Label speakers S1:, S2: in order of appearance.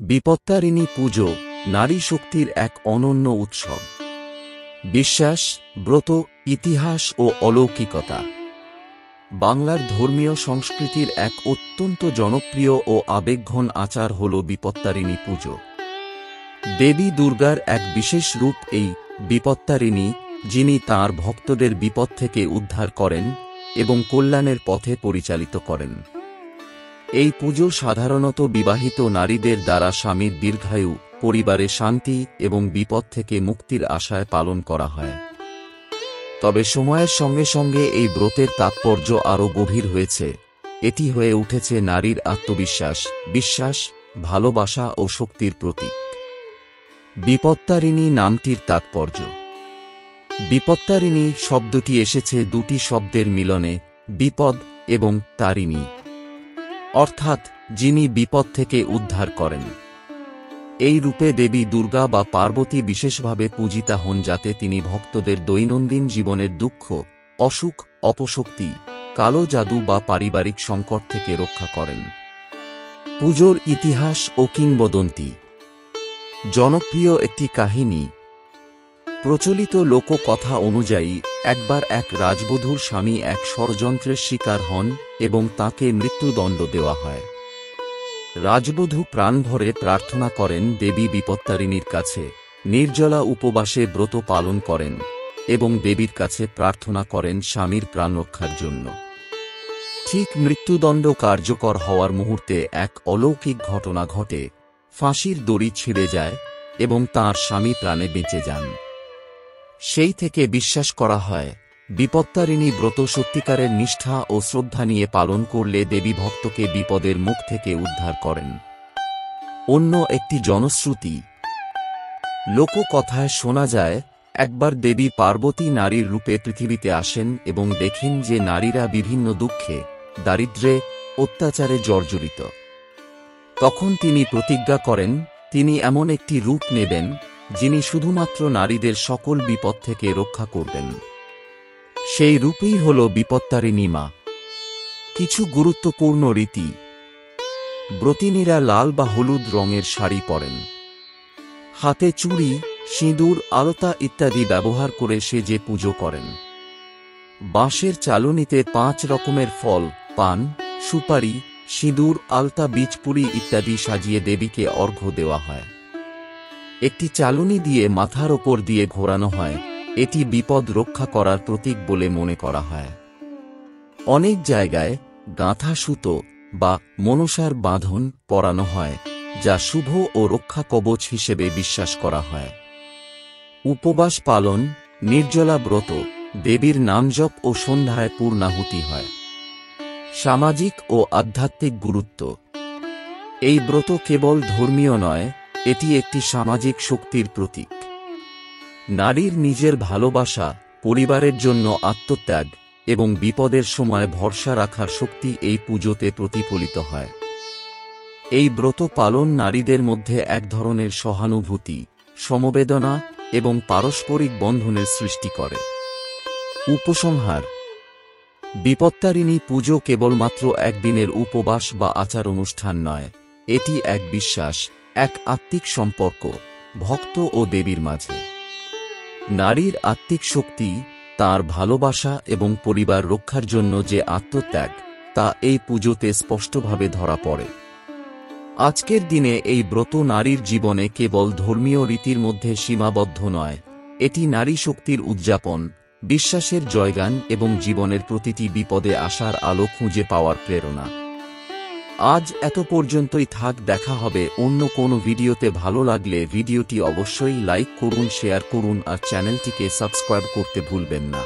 S1: বিপত্তারিণী পুজো নারী শক্তির এক অনন্য উৎসব। বিশ্বাস, ব্রত, ইতিহাস ও অলৌকিকতা। বাংলার ধর্মীয় সংস্কৃতির এক অত্যন্ত জনপ্রিয় ও আবেগঘন আচার হল বিপত্তারিণী পুজো। দেবী দুর্গার এক বিশেষ রূপ এই বিপত্তারিণী, যিনি তাঁর ভক্তদের বিপদ থেকে উদ্ধার করেন এবং কল্যাণের পথে পরিচালিত করেন। এই পুজো সাধারণত বিবাহিত নারীদের দ্বারা স্বামীর দীর্ঘায়ু, পরিবারে শান্তি এবং বিপদ থেকে মুক্তির আশায় পালন করা হয়। তবে সময়ের সঙ্গে সঙ্গে এই ব্রতের তাৎপর্য আরও গভীর হয়েছে। এটি হয়ে উঠেছে নারীর আত্মবিশ্বাস, বিশ্বাস, ভালোবাসা ও শক্তির প্রতীক। বিপত্তারিণী নামটির তাৎপর্য। বিপত্তারিণী শব্দটি এসেছে দুটি শব্দের মিলনে, বিপদ এবং তারিণী, অর্থাৎ যিনি বিপদ থেকে উদ্ধার করেন। এই রূপে দেবী দুর্গা বা পার্বতী বিশেষভাবে পূজিতা হন, যাতে তিনি ভক্তদের দৈনন্দিন জীবনের দুঃখ, অসুখ, অপশক্তি, কালো জাদু বা পারিবারিক সংকট থেকে রক্ষা করেন। পুজোর ইতিহাস ও কিংবদন্তি। জনপ্রিয় একটি কাহিনী। প্রচলিত লোককথা অনুযায়ী একবার এক রাজবধূর স্বামী এক ষড়যন্ত্রের শিকার হন এবং তাঁকে মৃত্যুদণ্ড দেওয়া হয়। রাজবধূ প্রাণভরে প্রার্থনা করেন দেবী বিপত্তারিণীর কাছে, নির্জলা উপবাসে ব্রত পালন করেন এবং দেবীর কাছে প্রার্থনা করেন স্বামীর প্রাণ রক্ষার জন্য। ঠিক মৃত্যুদণ্ড কার্যকর হওয়ার মুহূর্তে এক অলৌকিক ঘটনা ঘটে। ফাঁসির দড়ি ছিঁড়ে যায় এবং তাঁর স্বামী প্রাণে বেঁচে যান। সেই থেকে বিশ্বাস করা হয়, বিপত্তারিণী ব্রত সত্যিকারের নিষ্ঠা ও শ্রদ্ধা নিয়ে পালন করলে দেবী ভক্তকে বিপদের মুখ থেকে উদ্ধার করেন। অন্য একটি জনশ্রুতি। লোককথায় শোনা যায়, একবার দেবী পার্বতী নারীর রূপে পৃথিবীতে আসেন এবং দেখেন যে নারীরা বিভিন্ন দুঃখে, দারিদ্র্যে, অত্যাচারে জর্জরিত। তখন তিনি প্রতিজ্ঞা করেন, তিনি এমন একটি রূপ নেবেন যিনি শুধুমাত্র নারীদের সকল বিপদ থেকে রক্ষা করবেন। সেই রূপেই হল বিপত্তারিণী মা। কিছু গুরুত্বপূর্ণ রীতি। ব্রতিনীরা লাল বা হলুদ রঙের শাড়ি পরেন। হাতে চুড়ি, সিঁদুর, আলতা ইত্যাদি ব্যবহার করে সেজে পুজো করেন। বাঁশের চালুনিতে 5 রকমের ফল, পান, সুপারি, সিঁদুর, আলতা, বীজপুরি ইত্যাদি সাজিয়ে দেবীকে অর্ঘ্য দেওয়া হয়। একটি চালুনি দিয়ে মাথার ওপর দিয়ে ঘোরানো হয়। এটি বিপদ রক্ষা করার প্রতীক বলে মনে করা হয়। অনেক জায়গায় গাঁথা সুতো বা মনসার বাঁধন পরানো হয়, যা শুভ ও রক্ষা কবচ হিসেবে বিশ্বাস করা হয়। উপবাস পালন, নির্জলা ব্রত, দেবীর নামজপ ও সন্ধ্যায় পূর্ণাহুতি হয়। সামাজিক ও আধ্যাত্মিক গুরুত্ব। এই ব্রত কেবল ধর্মীয় নয়, এটি একটি সামাজিক শক্তির প্রতীক। নারীর নিজের ভালোবাসা, পরিবারের জন্য আত্মত্যাগ এবং বিপদের সময় ভরসা রাখার শক্তি এই পুজোতে প্রতিফলিত হয়। এই ব্রত পালন নারীদের মধ্যে এক ধরনের সহানুভূতি, সমবেদনা এবং পারস্পরিক বন্ধনের সৃষ্টি করে। উপসংহার। বিপত্তারিণী পুজো কেবলমাত্র একদিনের উপবাস বা আচার অনুষ্ঠান নয়, এটি এক বিশ্বাস, এক আত্মিক সম্পর্ক ভক্ত ও দেবীর মাঝে। নারীর আত্মিক শক্তি, তার ভালোবাসা এবং পরিবার রক্ষার জন্য যে আত্মত্যাগ, তা এই পুজোতে স্পষ্টভাবে ধরা পড়ে। আজকের দিনে এই ব্রত নারীর জীবনে কেবল ধর্মীয় রীতির মধ্যে সীমাবদ্ধ নয়, এটি নারী শক্তির উদযাপন, বিশ্বাসের জয়গান এবং জীবনের প্রতিটি বিপদে আসার আলো খুঁজে পাওয়ার প্রেরণা। আজ এত পর্যন্তই থাক, দেখা হবে অন্য কোনো ভিডিওতে। ভালো লাগলে ভিডিওটি অবশ্যই লাইক করুন, শেয়ার করুন আর চ্যানেলটিকে সাবস্ক্রাইব করতে ভুলবেন না।